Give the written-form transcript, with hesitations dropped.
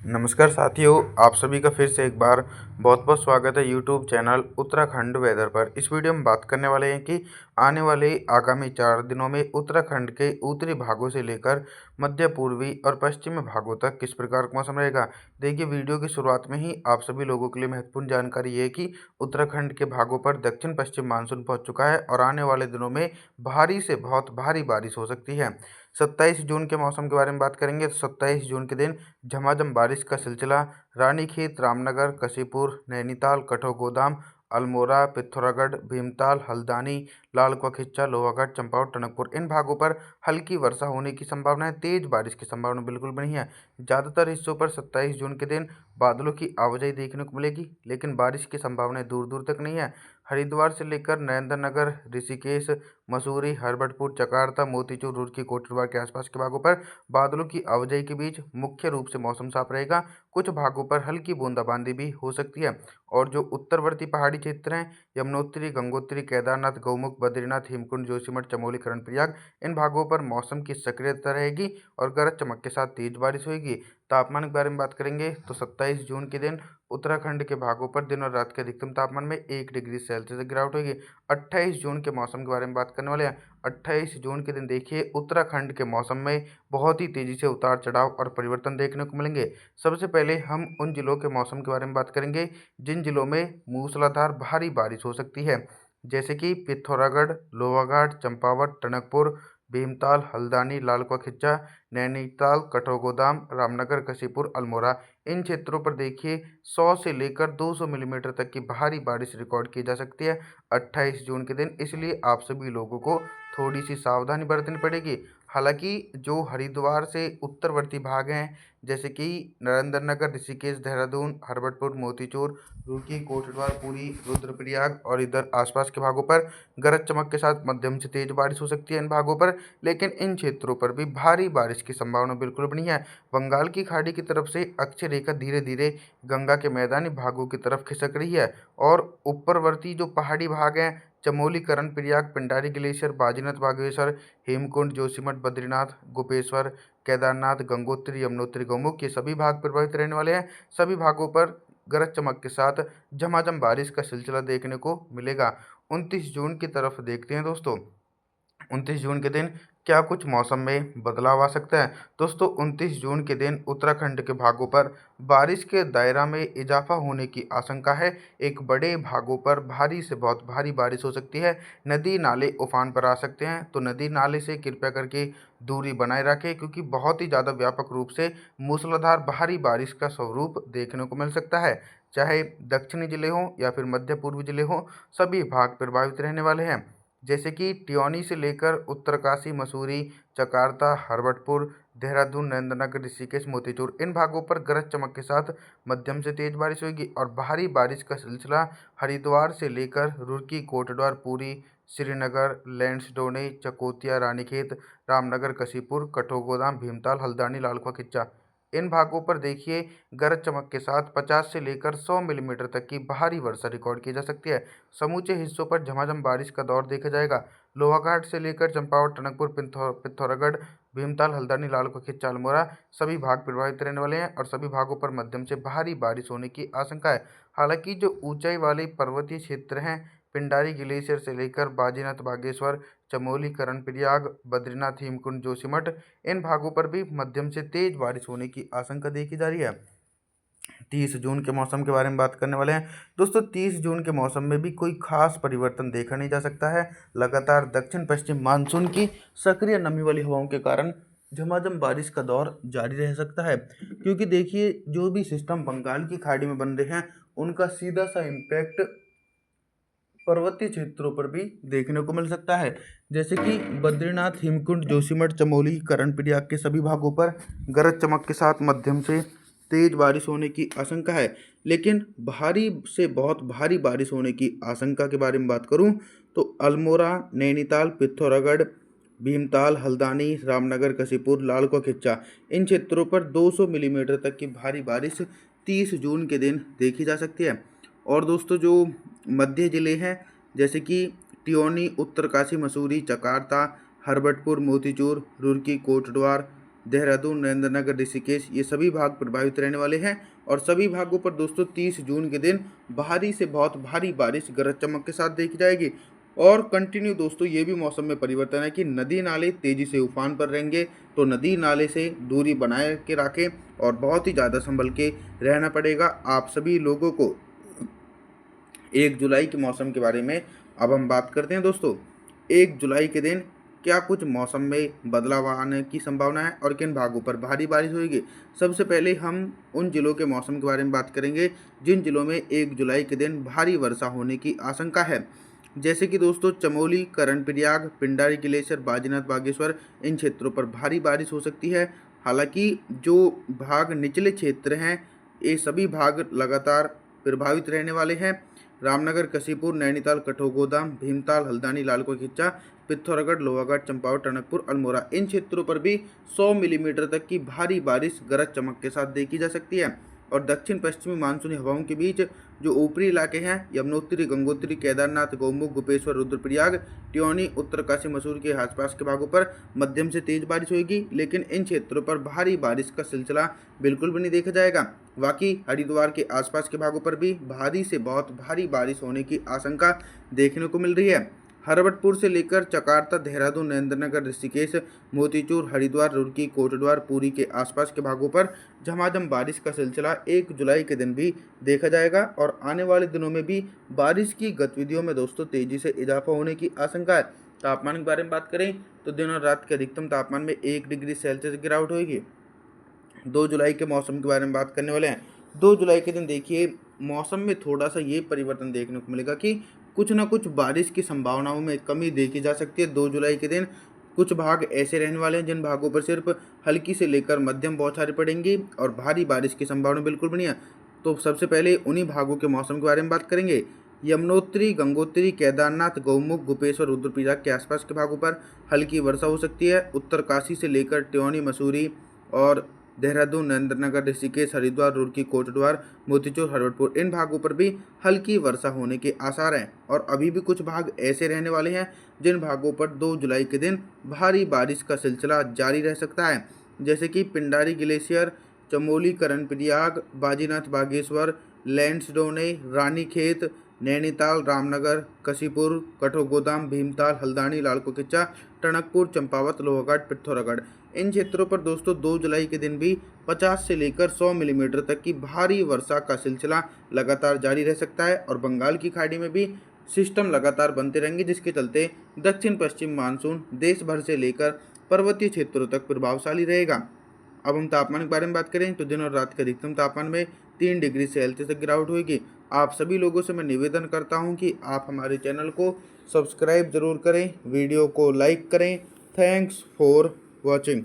नमस्कार साथियों, आप सभी का फिर से एक बार बहुत बहुत स्वागत है यूट्यूब चैनल उत्तराखंड वेदर पर। इस वीडियो में बात करने वाले हैं कि आने वाले आगामी 4 दिनों में उत्तराखंड के उत्तरी भागों से लेकर मध्य पूर्वी और पश्चिमी भागों तक किस प्रकार का मौसम रहेगा। देखिए, वीडियो की शुरुआत में ही आप सभी लोगों के लिए महत्वपूर्ण जानकारी ये है कि उत्तराखंड के भागों पर दक्षिण पश्चिम मानसून पहुँच चुका है और आने वाले दिनों में भारी से बहुत भारी बारिश हो सकती है। 27 जून के मौसम के बारे में बात करेंगे तो 27 जून के दिन झमाझम बारिश का सिलसिला रानीखेत, रामनगर, कशीपुर, नैनीताल, कठौगोदाम, अल्मोड़ा, पिथौरागढ़, भीमताल, हल्द्वानी, लालकुआ खिच्चा, लोहागढ़, चंपावत, टनकपुर इन भागों पर हल्की वर्षा होने की संभावना है। तेज बारिश की संभावना बिल्कुल बनी है। ज़्यादातर हिस्सों पर 27 जून के दिन बादलों की आवाजाही देखने को मिलेगी, लेकिन बारिश की संभावनाएं दूर दूर तक नहीं है। हरिद्वार से लेकर नरेंद्रनगर, ऋषिकेश, मसूरी, हरबटपुर, चकारता, मोतीचूर, रुड़की, कोटद्वार के आसपास के भागों पर बादलों की आवाजाही के बीच मुख्य रूप से मौसम साफ रहेगा। कुछ भागों पर हल्की बूंदाबांदी भी हो सकती है। और जो उत्तरवर्ती पहाड़ी क्षेत्र हैं, यमुनोत्री, गंगोत्री, केदारनाथ, गौमुख, बद्रीनाथ, हेमकुंड, जोशीमठ, चमोली, कर्णप्रयाग इन भागों पर मौसम की सक्रियता रहेगी और गरज चमक के साथ तेज बारिश होगी। तापमान के बारे में बात करेंगे तो 27 जून के दिन उत्तराखंड के भागों पर दिन और रात के अधिकतम तापमान में 1 डिग्री सेल्सियस तक गिरावट होगी। 28 जून के मौसम के बारे में बात करने वाले हैं। 28 जून के दिन देखिए, उत्तराखंड के मौसम में बहुत ही तेज़ी से उतार चढ़ाव और परिवर्तन देखने को मिलेंगे। सबसे पहले हम उन जिलों के मौसम के बारे में बात करेंगे जिन जिलों में मूसलाधार भारी बारिश हो सकती है, जैसे कि पिथौरागढ़, लोहाघाट, चंपावत, टनकपुर, भीमताल, हल्द्वानी, लालकुआ खिच्चा, नैनीताल, कठौगोदाम, रामनगर, कशीपुर, अल्मोड़ा इन क्षेत्रों पर देखिए 100 से लेकर 200 मिलीमीटर तक की भारी बारिश रिकॉर्ड की जा सकती है 28 जून के दिन। इसलिए आप सभी लोगों को थोड़ी सी सावधानी बरतनी पड़ेगी। हालांकि जो हरिद्वार से उत्तरवर्ती भाग हैं, जैसे कि नरेंद्रनगर, ऋषिकेश, देहरादून, हरबटपुर, मोतीचूर, रुड़की, कोटद्वार, पुरी, रुद्रप्रयाग और इधर आसपास के भागों पर गरज चमक के साथ मध्यम से तेज बारिश हो सकती है इन भागों पर, लेकिन इन क्षेत्रों पर भी भारी बारिश की संभावना बिल्कुल बनी है। बंगाल की खाड़ी की तरफ से अक्षय रेखा धीरे धीरे गंगा के मैदानी भागों की तरफ खिसक रही है और ऊपरवर्ती जो पहाड़ी भाग हैं, चमोली, कर्णप्रयाग, पिंडारी ग्लेशियर, बाजीनाथ, बागेश्वर, हेमकुंड, जोशीमठ, बद्रीनाथ, गोपेश्वर, केदारनाथ, गंगोत्री, यमुनोत्री, गौमुख ये सभी भाग प्रभावित रहने वाले हैं। सभी भागों पर गरज चमक के साथ झमाझम बारिश का सिलसिला देखने को मिलेगा। 29 जून की तरफ देखते हैं दोस्तों। 29 जून के दिन क्या कुछ मौसम में बदलाव आ सकता है। दोस्तों, 29 जून के दिन उत्तराखंड के भागों पर बारिश के दायरा में इजाफा होने की आशंका है। एक बड़े भागों पर भारी से बहुत भारी बारिश हो सकती है। नदी नाले उफान पर आ सकते हैं, तो नदी नाले से कृपया करके दूरी बनाए रखें, क्योंकि बहुत ही ज़्यादा व्यापक रूप से मूसलाधार भारी बारिश का स्वरूप देखने को मिल सकता है। चाहे दक्षिणी जिले हों या फिर मध्य पूर्वी जिले हों, सभी भाग प्रभावित रहने वाले हैं। जैसे कि टियोनी से लेकर उत्तरकाशी, मसूरी, चकारता, हरबटपुर, देहरादून, नरेंद्रनगर, ऋषिकेश, मोतीचूर इन भागों पर गरज चमक के साथ मध्यम से तेज बारिश होगी और भारी बारिश का सिलसिला हरिद्वार से लेकर रुड़की, कोटद्वार, पुरी, श्रीनगर, लैंसडौनी, चकोतिया, रानीखेत, रामनगर, कशीपुर, कठौगोदाम, भीमताल, हल्द्वानी, लालकुआ खिच्चा इन भागों पर देखिए गरज चमक के साथ 50 से लेकर 100 मिलीमीटर तक की भारी वर्षा रिकॉर्ड की जा सकती है। समूचे हिस्सों पर झमाझम बारिश का दौर देखा जाएगा। लोहाघाट से लेकर चंपावत, टनकपुर, पिथौरागढ़, भीमताल, हल्द्वानी, लालकुआ खिच्चा, अल्मोड़ा सभी भाग प्रभावित रहने वाले हैं और सभी भागों पर मध्यम से भारी बारिश होने की आशंका है। हालांकि जो ऊंचाई वाले पर्वतीय क्षेत्र हैं, पिंडारी ग्लेशियर से लेकर बाजीनाथ, बागेश्वर, चमोली, कर्णप्रयाग, बद्रीनाथ, हेमकुंड, जोशीमठ इन भागों पर भी मध्यम से तेज बारिश होने की आशंका देखी जा रही है। 30 जून के मौसम के बारे में बात करने वाले हैं। दोस्तों, 30 जून के मौसम में भी कोई खास परिवर्तन देखा नहीं जा सकता है। लगातार दक्षिण पश्चिम मानसून की सक्रिय नमी वाली हवाओं के कारण झमाझम बारिश का दौर जारी रह सकता है, क्योंकि देखिए जो भी सिस्टम बंगाल की खाड़ी में बन रहे हैं उनका सीधा सा इम्पैक्ट पर्वतीय क्षेत्रों पर भी देखने को मिल सकता है। जैसे कि बद्रीनाथ, हेमकुंड, जोशीमठ, चमोली, कर्णप्रयाग के सभी भागों पर गरज चमक के साथ मध्यम से तेज बारिश होने की आशंका है। लेकिन भारी से बहुत भारी बारिश होने की आशंका के बारे में बात करूं तो अल्मोड़ा, नैनीताल, पिथौरागढ़, भीमताल, हल्द्वानी, रामनगर, कशीपुर, लालकुआ खिच्चा इन क्षेत्रों पर 200 मिलीमीटर तक की भारी बारिश 30 जून के दिन देखी जा सकती है। और दोस्तों, जो मध्य जिले हैं, जैसे कि टियोनी, उत्तरकाशी, मसूरी, चकारता, हरबटपुर, मोतीचूर, रुड़की, कोटद्वार, देहरादून, नरेंद्रनगर, ऋषिकेश ये सभी भाग प्रभावित रहने वाले हैं। और सभी भागों पर दोस्तों 30 जून के दिन भारी से बहुत भारी बारिश गरज चमक के साथ देखी जाएगी। और कंटिन्यू दोस्तों ये भी मौसम में परिवर्तन है कि नदी नाले तेज़ी से उफान पर रहेंगे, तो नदी नाले से दूरी बनाए के रखें और बहुत ही ज़्यादा संभल के रहना पड़ेगा आप सभी लोगों को। 1 जुलाई के मौसम के बारे में अब हम बात करते हैं दोस्तों। 1 जुलाई के दिन क्या कुछ मौसम में बदलाव आने की संभावना है और किन भागों पर भारी बारिश होगी। सबसे पहले हम उन जिलों के मौसम के बारे में बात करेंगे जिन जिलों में 1 जुलाई के दिन भारी वर्षा होने की आशंका है। जैसे कि दोस्तों चमोली, कर्णप्रयाग, पिंडारी ग्लेशियर, बाजीनाथ बागेश्वर इन क्षेत्रों पर भारी बारिश हो सकती है। हालांकि जो भाग निचले क्षेत्र हैं ये सभी भाग लगातार प्रभावित रहने वाले हैं। रामनगर, कसीपुर, नैनीताल, कठौगोदाम, भीमताल, हल्द्वानी, लालको खिच्चा, पिथौरागढ़, लोहागढ़, चंपावत, टनकपुर, अल्मोड़ा इन क्षेत्रों पर भी 100 मिलीमीटर तक की भारी बारिश गरज चमक के साथ देखी जा सकती है। और दक्षिण पश्चिमी मानसूनी हवाओं के बीच जो ऊपरी इलाके हैं यमुनोत्री, गंगोत्री, केदारनाथ, गौमुख, गोपेश्वर, रुद्रप्रयाग, ट्योनी, उत्तरकाशी, मसूरी के आसपास के भागों पर मध्यम से तेज बारिश होगी, लेकिन इन क्षेत्रों पर भारी बारिश का सिलसिला बिल्कुल भी नहीं देखा जाएगा। बाकी हरिद्वार के आसपास के भागों पर भी भारी से बहुत भारी बारिश होने की आशंका देखने को मिल रही है। हरवटपुर से लेकर चकार्ता, देहरादून, नरेंद्रनगर, ऋषिकेश, मोतीचूर, हरिद्वार, रुड़की, कोटद्वार, पुरी के आसपास के भागों पर झमाझम बारिश का सिलसिला 1 जुलाई के दिन भी देखा जाएगा। और आने वाले दिनों में भी बारिश की गतिविधियों में दोस्तों तेजी से इजाफा होने की आशंका है। तापमान के बारे में बात करें तो दिन और रात के अधिकतम तापमान में 1 डिग्री सेल्सियस गिरावट होगी। 2 जुलाई के मौसम के बारे में बात करने वाले हैं। 2 जुलाई के दिन देखिए मौसम में थोड़ा सा ये परिवर्तन देखने को मिलेगा कि कुछ ना कुछ बारिश की संभावनाओं में कमी देखी जा सकती है। 2 जुलाई के दिन कुछ भाग ऐसे रहने वाले हैं जिन भागों पर सिर्फ हल्की से लेकर मध्यम बौछारें पड़ेंगी और भारी बारिश की संभावना बिल्कुल भी नहीं है। तो सबसे पहले उन्हीं भागों के मौसम के बारे में बात करेंगे। यमुनोत्री, गंगोत्री, केदारनाथ, गौमुख, गोपेश्वर, रुद्रप्रयाग के आसपास के भागों पर हल्की वर्षा हो सकती है। उत्तरकाशी से लेकर ट्योनी, मसूरी और देहरादून, नरेंद्रनगर, ऋषिकेश, हरिद्वार, रुड़की, कोटद्वार, मोतीचूर, हरवटपुर इन भागों पर भी हल्की वर्षा होने के आसार हैं। और अभी भी कुछ भाग ऐसे रहने वाले हैं जिन भागों पर 2 जुलाई के दिन भारी बारिश का सिलसिला जारी रह सकता है। जैसे कि पिंडारी ग्लेशियर, चमोली, कर्णप्रयाग, बाजीनाथ बागेश्वर, लैंसडौने, रानीखेत, नैनीताल, रामनगर, कसीपुर, कठौगोदाम, भीमताल, हल्द्वानी, लालको खिच्चा, टनकपुर, चंपावत, लोहागढ़, पिथौरागढ़ इन क्षेत्रों पर दोस्तों 2 जुलाई के दिन भी 50 से लेकर 100 मिलीमीटर तक की भारी वर्षा का सिलसिला लगातार जारी रह सकता है। और बंगाल की खाड़ी में भी सिस्टम लगातार बनते रहेंगे जिसके चलते दक्षिण पश्चिम मानसून देश भर से लेकर पर्वतीय क्षेत्रों तक प्रभावशाली रहेगा। अब हम तापमान के बारे में बात करें तो दिन और रात के अधिकतम तापमान में 3 डिग्री सेल्सियस तक गिरावट होगी। आप सभी लोगों से मैं निवेदन करता हूं कि आप हमारे चैनल को सब्सक्राइब ज़रूर करें, वीडियो को लाइक करें। Thanks for watching.